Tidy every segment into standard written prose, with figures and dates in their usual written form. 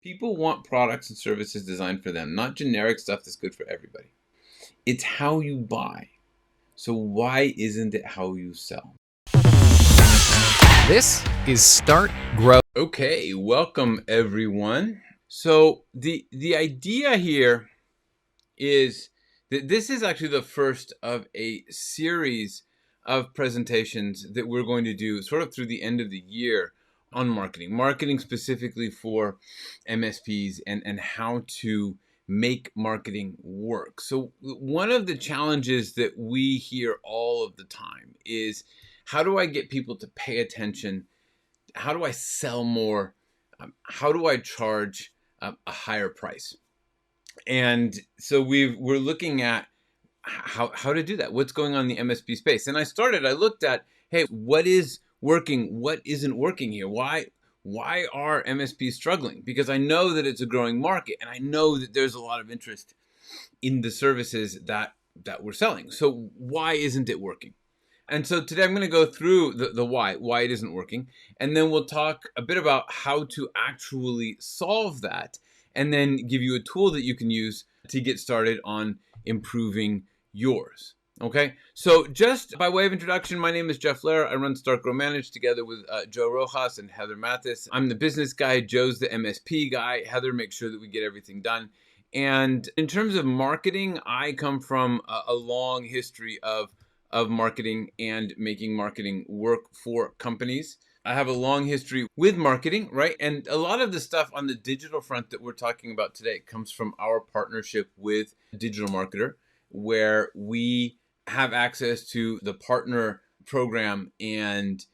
People want products and services designed for them, not generic stuff that's good for everybody. It's how you buy. So why isn't it how you sell? This is Start, Grow. Okay, welcome everyone. So the idea here is that this is actually the first of a series of presentations that we're going to do sort of through the end of the year on marketing specifically for MSPs and how to make marketing work. So one of the challenges that we hear all of the time is, how do I get people to pay attention? How do I sell more? How do I charge a higher price? And so we're looking at how to do that. What's going on in the MSP space? And I looked at, hey, what is working? What isn't working here? Why are MSPs struggling? Because I know that it's a growing market, and I know that there's a lot of interest in the services that we're selling. So why isn't it working? And so today I'm going to go through the why it isn't working. And then we'll talk a bit about how to actually solve that, and then give you a tool that you can use to get started on improving yours. Okay, so just by way of introduction, my name is Jeff Lehrer. I run Start, Grow, Manage together with Joe Rojas and Heather Mathis. I'm the business guy. Joe's the MSP guy. Heather makes sure that we get everything done. And in terms of marketing, I come from a long history of marketing and making marketing work for companies. I have a long history with marketing, right? And a lot of the stuff on the digital front that we're talking about today comes from our partnership with Digital Marketer, where we have access to the partner program and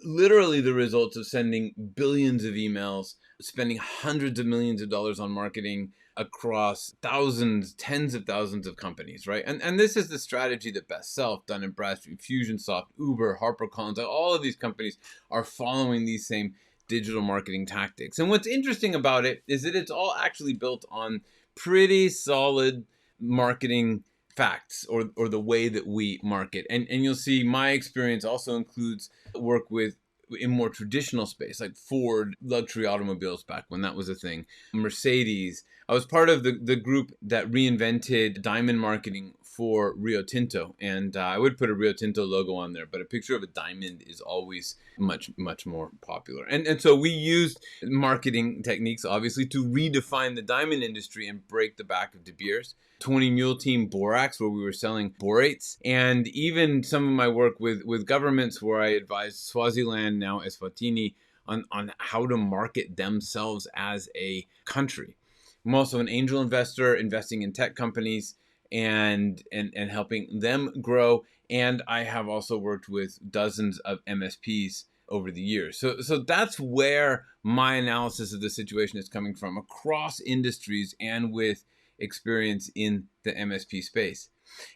literally the results of sending billions of emails, spending hundreds of millions of dollars on marketing across thousands, tens of thousands of companies, right? And this is the strategy that Best Self, Dun& Bradstreet, Fusionsoft, Uber, HarperCollins, all of these companies are following these same digital marketing tactics. And what's interesting about it is that it's all actually built on pretty solid marketing facts, or the way that we market. And you'll see my experience also includes work with in more traditional space, like Ford luxury automobiles back when that was a thing, Mercedes. I was part of the group that reinvented diamond marketing for Rio Tinto, and I would put a Rio Tinto logo on there, but a picture of a diamond is always much more popular. And so we used marketing techniques, obviously, to redefine the diamond industry and break the back of De Beers. 20 Mule Team Borax, where we were selling borates, and even some of my work with governments, where I advised Swaziland, now Eswatini, on how to market themselves as a country. I'm also an angel investor, investing in tech companies and helping them grow. And I have also worked with dozens of MSPs over the years. So that's where my analysis of the situation is coming from, across industries and with experience in the MSP space.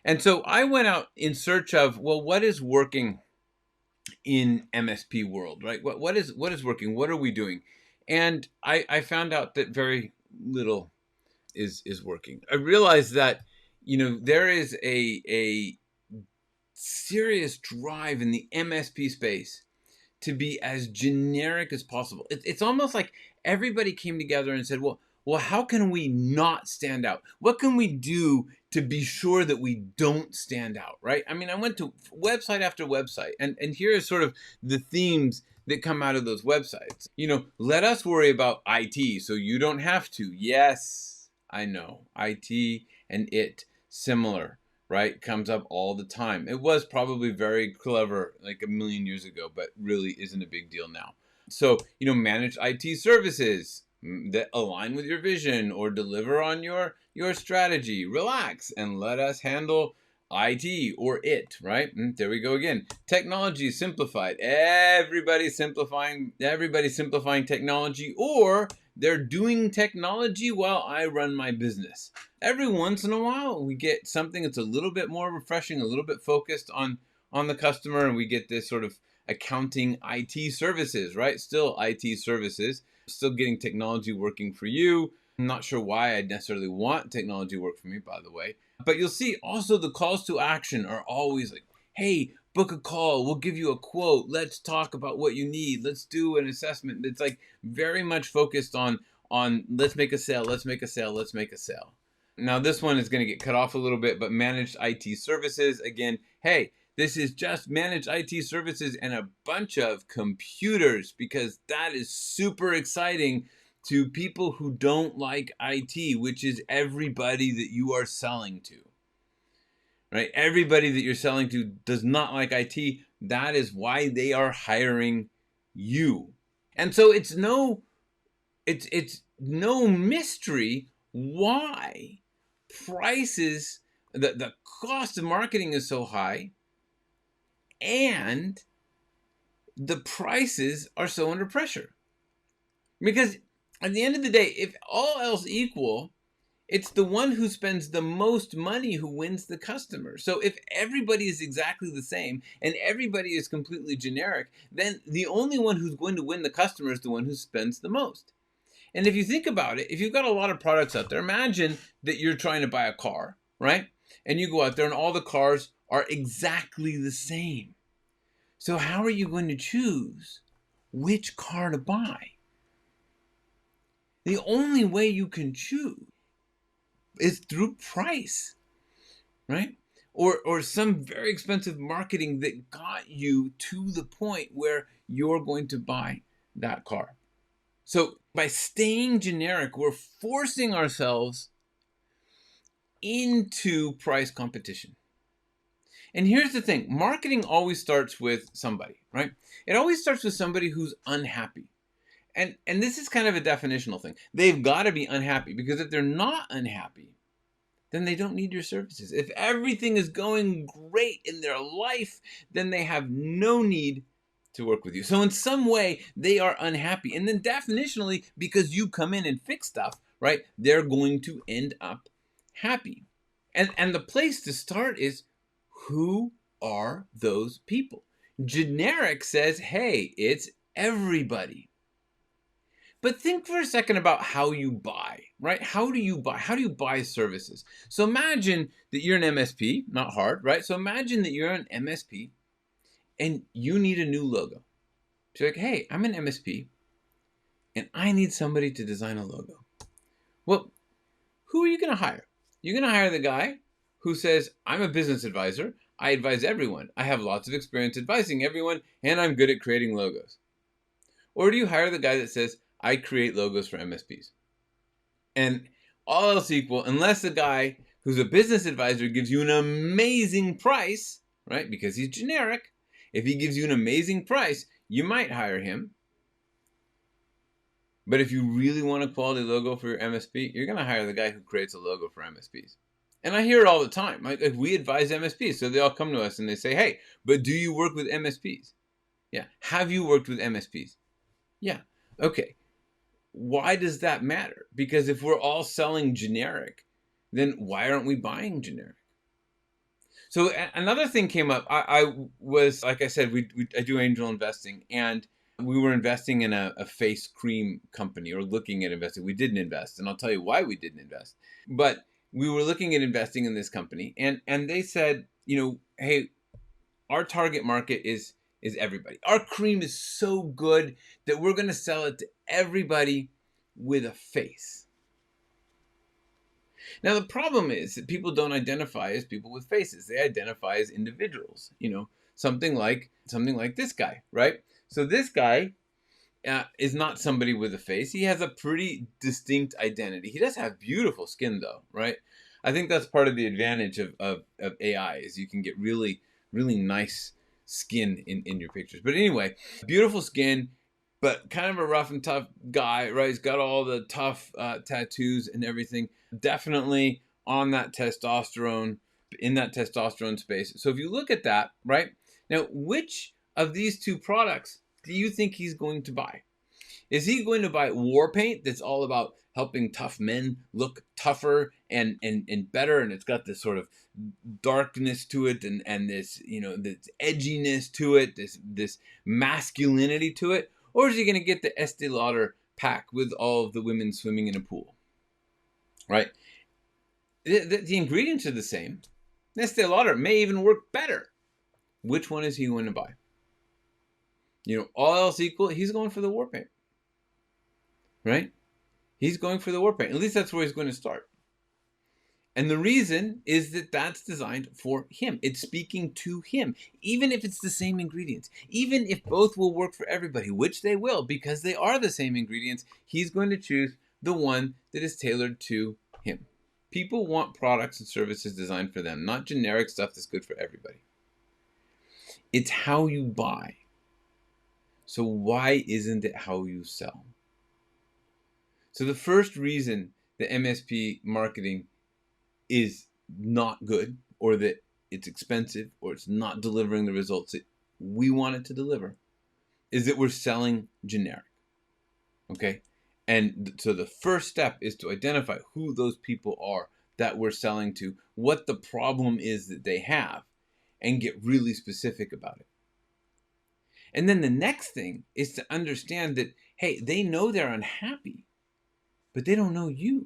And so I went out in search of, well, what is working in MSP world, right? What is working? What are we doing? And I found out that very little is working. I realized that, there is a serious drive in the MSP space to be as generic as possible. It's almost like everybody came together and said, well, how can we not stand out? What can we do to be sure that we don't stand out, right? I mean, I went to website after website, and here are sort of the themes that come out of those websites. Let us worry about IT so you don't have to. Yes, I know. IT and it, similar, right? Comes up all the time. It was probably very clever like a million years ago, but really isn't a big deal now. So, managed IT services that align with your vision or deliver on your strategy. Relax and let us handle IT or it, right? There we go again. Technology simplified. Everybody's simplifying technology, or they're doing technology while I run my business. Every once in a while, we get something that's a little bit more refreshing, a little bit focused on the customer, and we get this sort of accounting IT services, right? Still IT services, still getting technology working for you. I'm not sure why I'd necessarily want technology to work for me, by the way. But you'll see also the calls to action are always like, hey, book a call. We'll give you a quote. Let's talk about what you need. Let's do an assessment. It's like very much focused on on let's make a sale, let's make a sale, let's make a sale. Now this one is going to get cut off a little bit, but managed IT services, again, hey, this is just managed IT services and a bunch of computers, because that is super exciting to people who don't like IT, which is everybody that you are selling to. Right? Everybody that you're selling to does not like IT. That is why they are hiring you. And so it's no mystery why prices, the cost of marketing is so high, and the prices are so under pressure. Because at the end of the day, if all else equal, it's the one who spends the most money who wins the customer. So if everybody is exactly the same and everybody is completely generic, then the only one who's going to win the customer is the one who spends the most. And if you think about it, if you've got a lot of products out there, imagine that you're trying to buy a car, right? And you go out there and all the cars are exactly the same. So how are you going to choose which car to buy? The only way you can choose is through price, right? Or some very expensive marketing that got you to the point where you're going to buy that car. So by staying generic, we're forcing ourselves into price competition. And here's the thing, marketing always starts with somebody, right? It always starts with somebody who's unhappy. And this is kind of a definitional thing. They've got to be unhappy, because if they're not unhappy, then they don't need your services. If everything is going great in their life, then they have no need to work with you. So in some way, they are unhappy. And then definitionally, because you come in and fix stuff, right, they're going to end up happy. And the place to start is, who are those people? Generic says, hey, it's everybody. But think for a second about how you buy, right? How do you buy? How do you buy services? So imagine that you're an MSP, not hard, right? So imagine that you're an MSP and you need a new logo. So you're like, hey, I'm an MSP and I need somebody to design a logo. Well, who are you going to hire? You're going to hire the guy who says, I'm a business advisor. I advise everyone. I have lots of experience advising everyone, and I'm good at creating logos. Or do you hire the guy that says, I create logos for MSPs? And all else equal, unless the guy who's a business advisor gives you an amazing price, right? Because he's generic. If he gives you an amazing price, you might hire him. But if you really want a quality logo for your MSP, you're going to hire the guy who creates a logo for MSPs. And I hear it all the time. Like, we advise MSPs, so they all come to us and they say, hey, but do you work with MSPs? Yeah. Have you worked with MSPs? Yeah. Okay. Why does that matter? Because if we're all selling generic, then why aren't we buying generic? So another thing came up. I was, like I said, I do angel investing, and we were investing in a face cream company, or looking at investing. We didn't invest, and I'll tell you why we didn't invest. But we were looking at investing in this company, and they said, hey, our target market is everybody. Our cream is so good that we're going to sell it to everybody with a face. Now the problem is that people don't identify as people with faces. They identify as individuals. Something like this guy, right? So this guy is not somebody with a face. He has a pretty distinct identity. He does have beautiful skin, though, right? I think that's part of the advantage of AI, is you can get really, really nice skin in your pictures. But anyway, beautiful skin, but kind of a rough and tough guy, right? He's got all the tough tattoos and everything. Definitely on that testosterone, in that testosterone space. So if you look at that, right? Now, which of these two products do you think he's going to buy? Is he going to buy war paint that's all about helping tough men look tougher and better, and it's got this sort of darkness to it, and this, this edginess to it, this masculinity to it? Or is he going to get the Estee Lauder pack with all of the women swimming in a pool? Right? The ingredients are the same. Estee Lauder may even work better. Which one is he going to buy? All else equal, he's going for the war paint. Right? He's going for the war paint. At least that's where he's going to start. And the reason is that that's designed for him. It's speaking to him, even if it's the same ingredients. Even if both will work for everybody, which they will because they are the same ingredients, he's going to choose the one that is tailored to him. People want products and services designed for them, not generic stuff that's good for everybody. It's how you buy. So why isn't it how you sell? So the first reason that MSP marketing is not good, or that it's expensive, or it's not delivering the results that we want it to deliver, is that we're selling generic. Okay? And so the first step is to identify who those people are that we're selling to, what the problem is that they have, and get really specific about it. And then the next thing is to understand that, hey, they know they're unhappy, but they don't know you.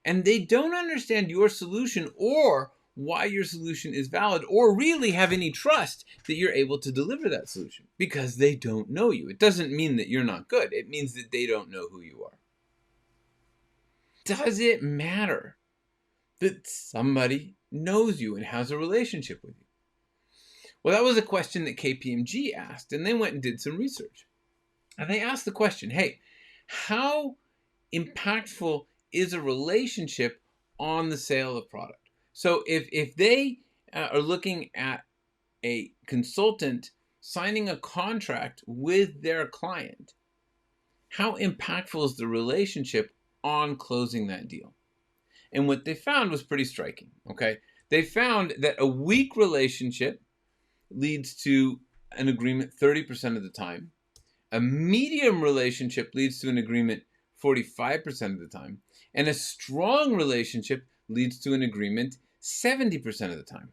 And they don't understand your solution or why your solution is valid, or really have any trust that you're able to deliver that solution, because they don't know you. It doesn't mean that you're not good. It means that they don't know who you are. Does it matter that somebody knows you and has a relationship with you? Well, that was a question that KPMG asked, and they went and did some research. And they asked the question, hey, how impactful is a relationship on the sale of product? So if they are looking at a consultant signing a contract with their client, how impactful is the relationship on closing that deal? And what they found was pretty striking. Okay, they found that a weak relationship leads to an agreement 30% of the time. A medium relationship leads to an agreement 45% of the time. And a strong relationship leads to an agreement 70% of the time.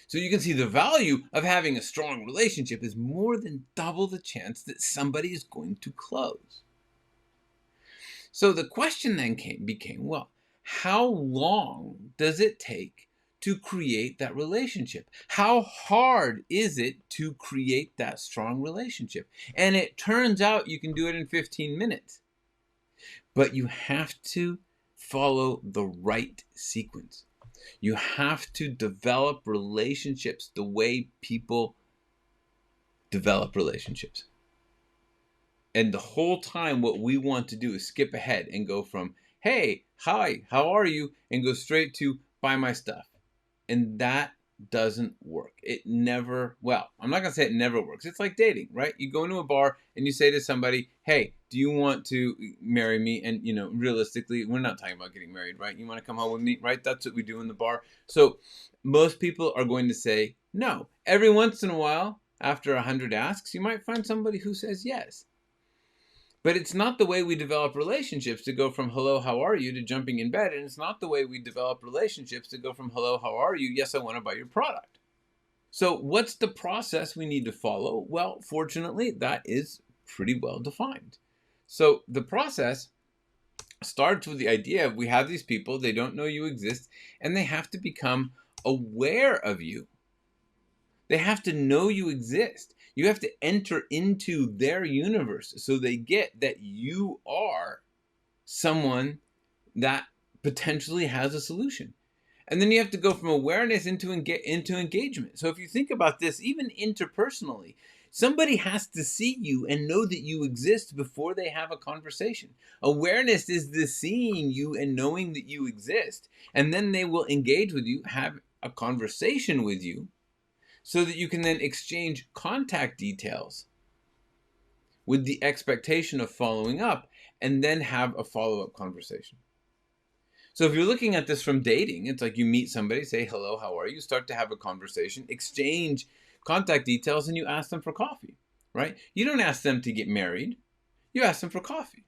So you can see the value of having a strong relationship is more than double the chance that somebody is going to close. So the question then became, well, how long does it take to create that relationship? How hard is it to create that strong relationship? And it turns out you can do it in 15 minutes. But you have to follow the right sequence. You have to develop relationships the way people develop relationships. And the whole time what we want to do is skip ahead and go from, hey, hi, how are you? And go straight to buy my stuff. And that doesn't work. It never, well, I'm not going to say it never works. It's like dating, right? You go into a bar and you say to somebody, hey, do you want to marry me? And, realistically, we're not talking about getting married, right? You want to come home with me, right? That's what we do in the bar. So most people are going to say no. Every once in a while, after 100 asks, you might find somebody who says yes. But it's not the way we develop relationships to go from hello, how are you to jumping in bed. And it's not the way we develop relationships to go from hello, how are you? Yes, I want to buy your product. So what's the process we need to follow? Well, fortunately, that is pretty well defined. So the process starts with the idea of we have these people, they don't know you exist, and they have to become aware of you. They have to know you exist. You have to enter into their universe so they get that you are someone that potentially has a solution. And then you have to go from awareness into engagement. So if you think about this, even interpersonally, somebody has to see you and know that you exist before they have a conversation. Awareness is the seeing you and knowing that you exist. And then they will engage with you, have a conversation with you, so that you can then exchange contact details with the expectation of following up, and then have a follow-up conversation. So if you're looking at this from dating, it's like you meet somebody, say, hello, how are you? Start to have a conversation, exchange contact details, and you ask them for coffee, right? You don't ask them to get married. You ask them for coffee.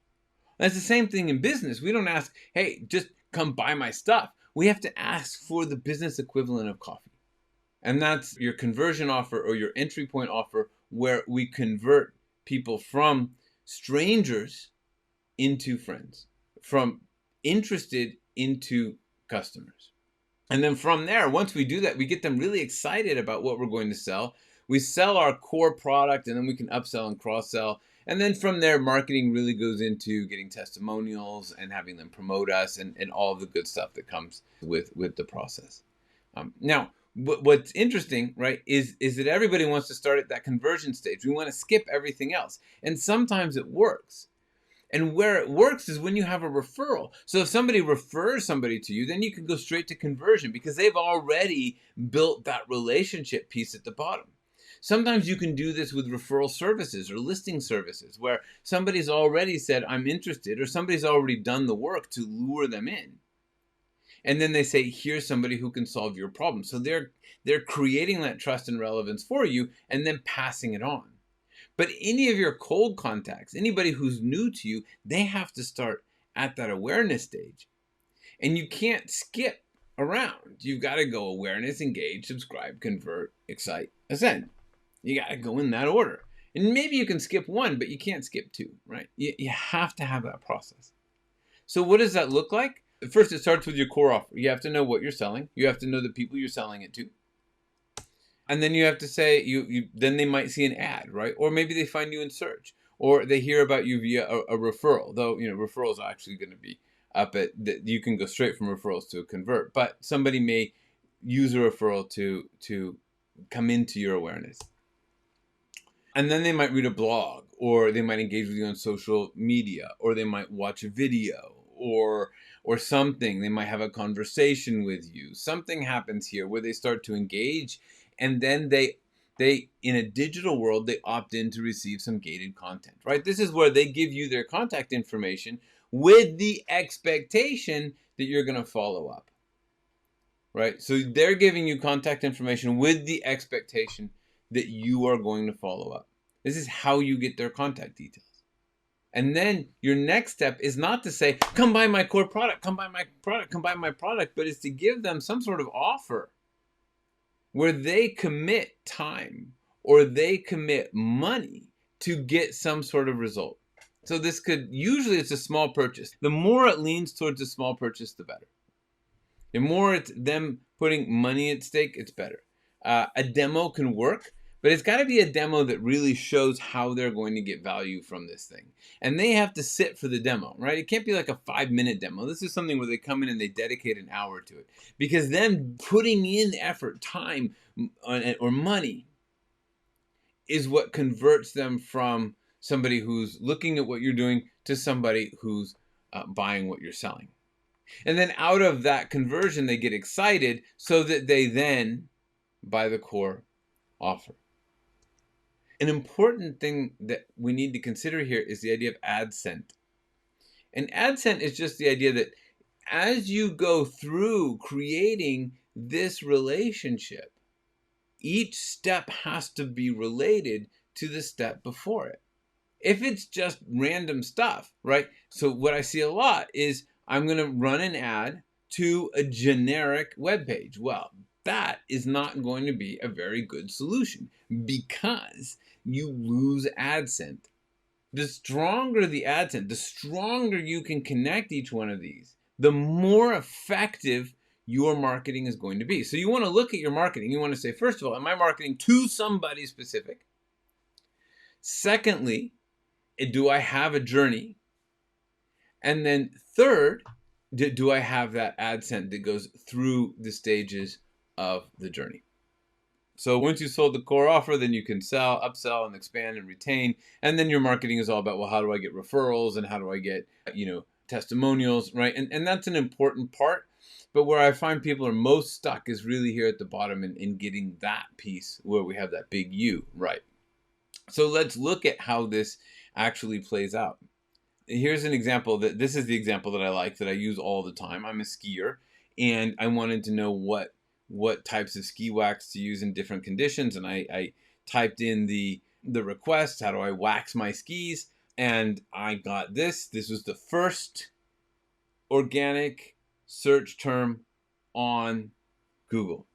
That's the same thing in business. We don't ask, hey, just come buy my stuff. We have to ask for the business equivalent of coffee. And that's your conversion offer or your entry point offer, where we convert people from strangers into friends, from interested into customers. And then from there, once we do that, we get them really excited about what we're going to sell. We sell our core product, and then we can upsell and cross-sell. And then from there, marketing really goes into getting testimonials and having them promote us and all of the good stuff that comes with the process. Now, what's interesting, right, is that everybody wants to start at that conversion stage. We want to skip everything else. And sometimes it works. And where it works is when you have a referral. So if somebody refers somebody to you, then you can go straight to conversion because they've already built that relationship piece at the bottom. Sometimes you can do this with referral services or listing services where somebody's already said, I'm interested, or somebody's already done the work to lure them in. And then they say, here's somebody who can solve your problem. So they're creating that trust and relevance for you and then passing it on. But any of your cold contacts, anybody who's new to you, they have to start at that awareness stage. And you can't skip around. You've got to go awareness, engage, subscribe, convert, excite, ascend. You got to go in that order. And maybe you can skip one, but you can't skip two, right? You have to have that process. So what does that look like? First, it starts with your core offer. You have to know what you're selling. You have to know the people you're selling it to. And then you have to say, then they might see an ad, right? Or maybe they find you in search, or they hear about you via a referral. Though, referrals are actually going to be up at, you can go straight from referrals to a convert. But somebody may use a referral to come into your awareness. And then they might read a blog, or they might engage with you on social media, or they might watch a video, or something. They might have a conversation with you. Something happens here where they start to engage, and then they in a digital world, they opt in to receive some gated content, right? This is where they give you their contact information with the expectation that you're going to follow up, right? So they're giving you contact information with the expectation that you are going to follow up. This is how you get their contact details. And then your next step is not to say, come buy my core product, come buy my product, come buy my product, but it's to give them some sort of offer where they commit time or they commit money to get some sort of result. So this usually it's a small purchase. The more it leans towards a small purchase, the better. The more it's them putting money at stake, it's better. A demo can work, but it's got to be a demo that really shows how they're going to get value from this thing. And they have to sit for the demo, right? It can't be like a 5-minute demo. This is something where they come in and they dedicate an hour to it. Because them putting in effort, time, or money is what converts them from somebody who's looking at what you're doing to somebody who's buying what you're selling. And then out of that conversion, they get excited so that they then buy the core offer. An important thing that we need to consider here is the idea of AdSense. And AdSense is just the idea that as you go through creating this relationship, each step has to be related to the step before it. If it's just random stuff, right? So what I see a lot is I'm going to run an ad to a generic web page. Well, that is not going to be a very good solution because you lose AdSense. The stronger the AdSense, the stronger you can connect each one of these, the more effective your marketing is going to be. So you want to look at your marketing. You want to say, first of all, am I marketing to somebody specific? Secondly, do I have a journey? And then third, do I have that AdSense that goes through the stages of the journey? So once you sold the core offer, then you can sell, upsell, and expand and retain. And then your marketing is all about, well, how do I get referrals and how do I get, testimonials, right? And that's an important part. But where I find people are most stuck is really here at the bottom in getting that piece where we have that big U, right? So let's look at how this actually plays out. Here's an example this is the example that I like, that I use all the time. I'm a skier and I wanted to know what types of ski wax to use in different conditions. And I typed in the request, how do I wax my skis? And I got this. This was the first organic search term on Google.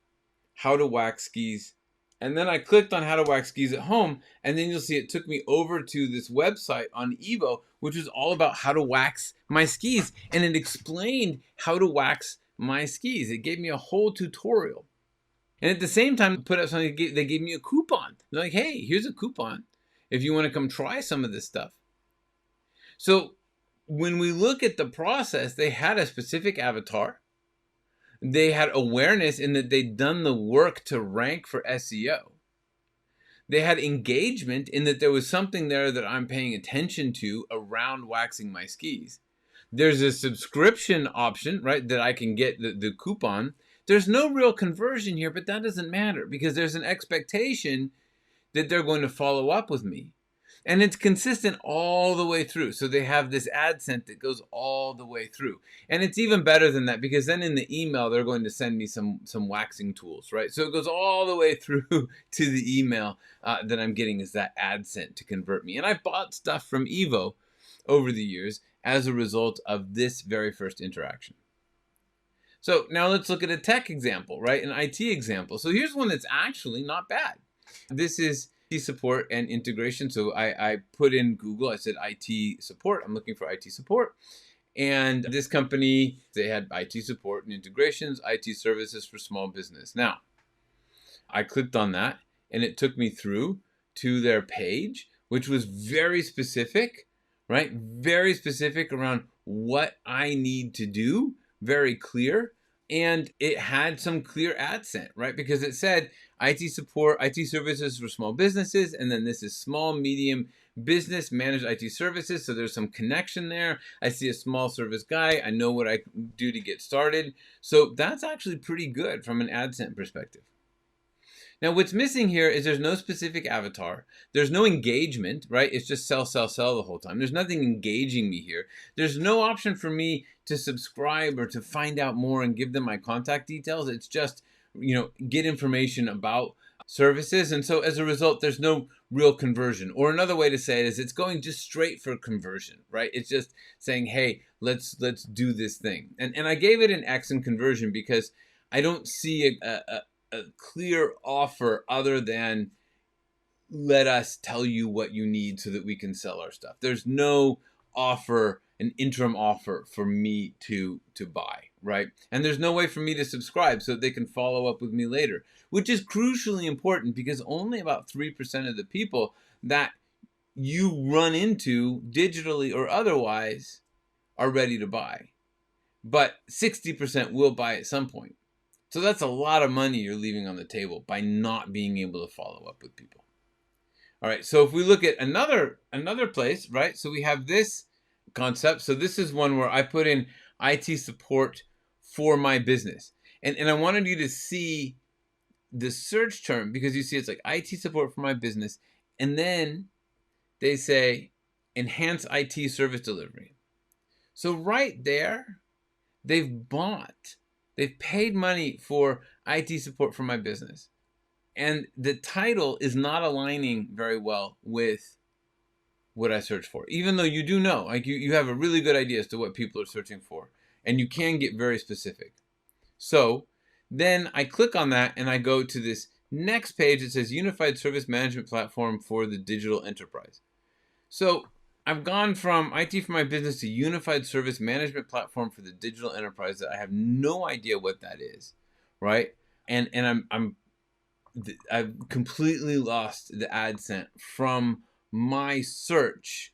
How to wax skis. And then I clicked on how to wax skis at home, and then you'll see it took me over to this website on Evo, which was all about how to wax my skis. And it explained how to wax my skis. It gave me a whole tutorial. And at the same time, put up something, they gave me a coupon. They're like, hey, here's a coupon. if you want to come try some of this stuff. So when we look at the process, they had a specific avatar. They had awareness in that they'd done the work to rank for SEO. They had engagement in that there was something there that I'm paying attention to around waxing my skis. There's a subscription option, right, that I can get the coupon. There's no real conversion here, but that doesn't matter because there's an expectation that they're going to follow up with me. And it's consistent all the way through. So they have this AdSense that goes all the way through. And it's even better than that because then in the email, they're going to send me some waxing tools, right? So it goes all the way through to the email that I'm getting is that AdSense to convert me. And I've bought stuff from Evo over the years as a result of this very first interaction. So now let's look at a tech example, right? An IT example. So here's one that's actually not bad. This is support and integration. So I put in Google, I said IT support. I'm looking for IT support. And this company, they had IT support and integrations, IT services for small business. Now, I clicked on that and it took me through to their page, which was very specific, right? Very specific around what I need to do, very clear. And it had some clear AdSense, right? Because it said IT support, IT services for small businesses. And then this is small, medium business managed IT services. So there's some connection there. I see a small service guy. I know what I do to get started. So that's actually pretty good from an AdSense perspective. Now, what's missing here is there's no specific avatar. There's no engagement, right? It's just sell, sell, sell the whole time. There's nothing engaging me here. There's no option for me to subscribe or to find out more and give them my contact details. It's just, get information about services. And so as a result, there's no real conversion. Or another way to say it is it's going just straight for conversion, right? It's just saying, hey, let's do this thing. And I gave it an X in conversion because I don't see a clear offer other than let us tell you what you need so that we can sell our stuff. There's no offer, an interim offer for me to buy, right? And there's no way for me to subscribe so that they can follow up with me later, which is crucially important because only about 3% of the people that you run into digitally or otherwise are ready to buy. But 60% will buy at some point. So that's a lot of money you're leaving on the table by not being able to follow up with people. All right, so if we look at another place, right? So we have this concept. So this is one where I put in IT support for my business. And I wanted you to see the search term because you see it's like IT support for my business. And then they say enhance IT service delivery. So right there, they've paid money for IT support for my business. And the title is not aligning very well with what I search for. Even though you do know, like you have a really good idea as to what people are searching for. And you can get very specific. So then I click on that and I go to this next page that says Unified Service Management Platform for the Digital Enterprise. So I've gone from IT for my business to Unified Service Management Platform for the Digital Enterprise that I have no idea what that is, right? And I've completely lost the AdSense from my search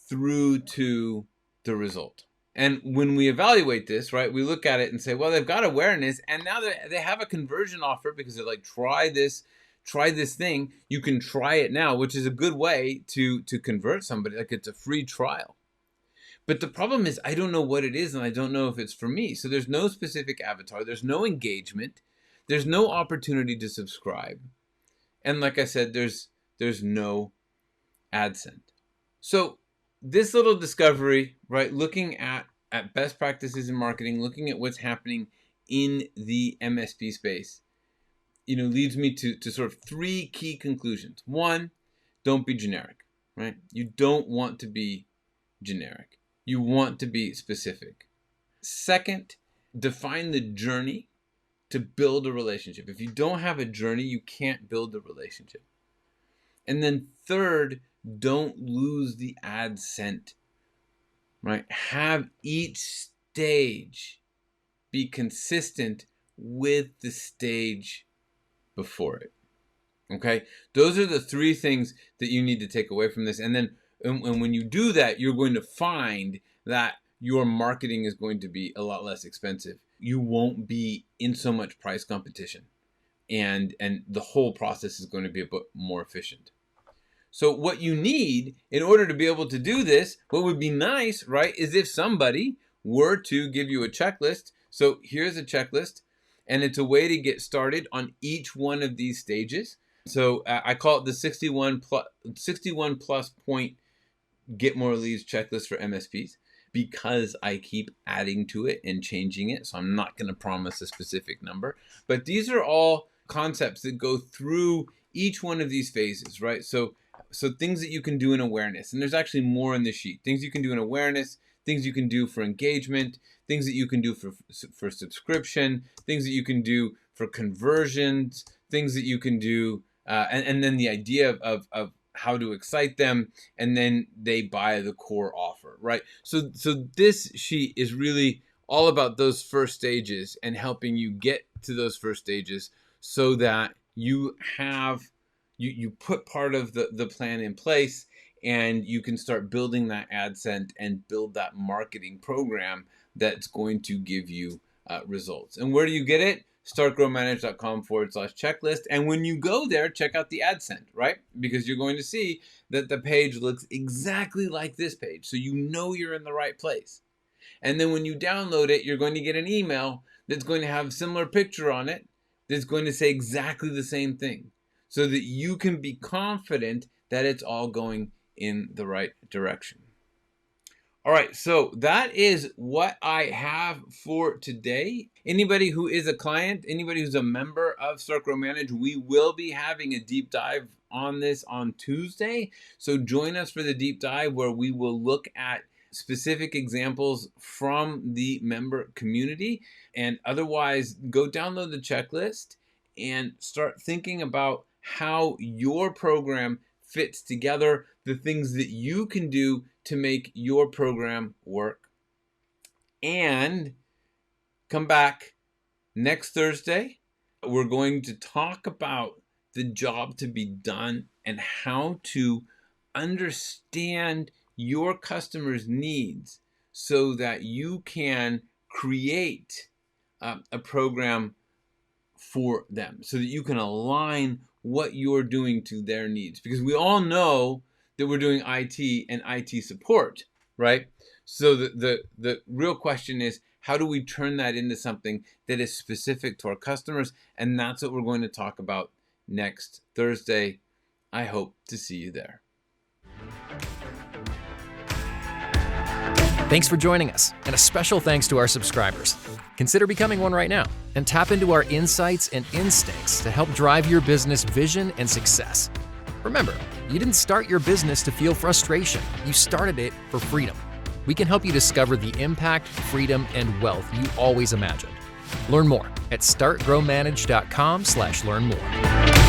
through to the result. And when we evaluate this, right, we look at it and say, well, they've got awareness and now they have a conversion offer because they're like, try this thing. You can try it now, which is a good way to convert somebody. Like it's a free trial. But the problem is I don't know what it is and I don't know if it's for me. So there's no specific avatar. There's no engagement. There's no opportunity to subscribe. And like I said, there's no AdSense. So this little discovery, right, looking at best practices in marketing, looking at what's happening in the MSP space, leads me to sort of three key conclusions. One, don't be generic, right? You don't want to be generic. You want to be specific. Second, define the journey to build a relationship. If you don't have a journey, you can't build a relationship. And then third, don't lose the AdSense, right? Have each stage be consistent with the stage before it. Okay, those are the three things that you need to take away from this. And then and when you do that, you're going to find that your marketing is going to be a lot less expensive. You won't be in so much price competition, and the whole process is going to be a bit more efficient. So what you need in order to be able to do this, what would be nice, right, is if somebody were to give you a checklist. So here's a checklist, and it's a way to get started on each one of these stages. So I call it the 61 plus point get more leads checklist for MSPs, because I keep adding to it and changing it. So I'm not going to promise a specific number, but these are all concepts that go through each one of these phases, right? So things that you can do in awareness, and there's actually more in the sheet. Things you can do in awareness, things you can do for engagement, things that you can do for subscription, things that you can do for conversions, things that you can do, and then the idea of how to excite them, and then they buy the core offer, right? So this sheet is really all about those first stages and helping you get to those first stages so that you have you put part of the plan in place, and you can start building that ad scent and build that marketing program that's going to give you results. And where do you get it? startgrowmanage.com/checklist. And when you go there, check out the ad scent, right? Because you're going to see that the page looks exactly like this page. So you know you're in the right place. And then when you download it, you're going to get an email that's going to have a similar picture on it that's going to say exactly the same thing, so that you can be confident that it's all going in the right direction. All right, so that is what I have for today. Anybody who is a client, anybody who's a member of Start Grow Manage, we will be having a deep dive on this on Tuesday. So join us for the deep dive, where we will look at specific examples from the member community. And otherwise, go download the checklist and start thinking about how your program fits together, the things that you can do to make your program work. And come back next Thursday. We're going to talk about the job to be done and how to understand your customers' needs so that you can create a program for them, so that you can align what you're doing to their needs. Because we all know that we're doing IT and IT support, right? So the real question is, how do we turn that into something that is specific to our customers? And that's what we're going to talk about next Thursday. I hope to see you there. Thanks for joining us, and a special thanks to our subscribers. Consider becoming one right now and tap into our insights and instincts to help drive your business vision and success. Remember, you didn't start your business to feel frustration. You started it for freedom. We can help you discover the impact, freedom, and wealth you always imagined. Learn more at startgrowmanage.com/learn more.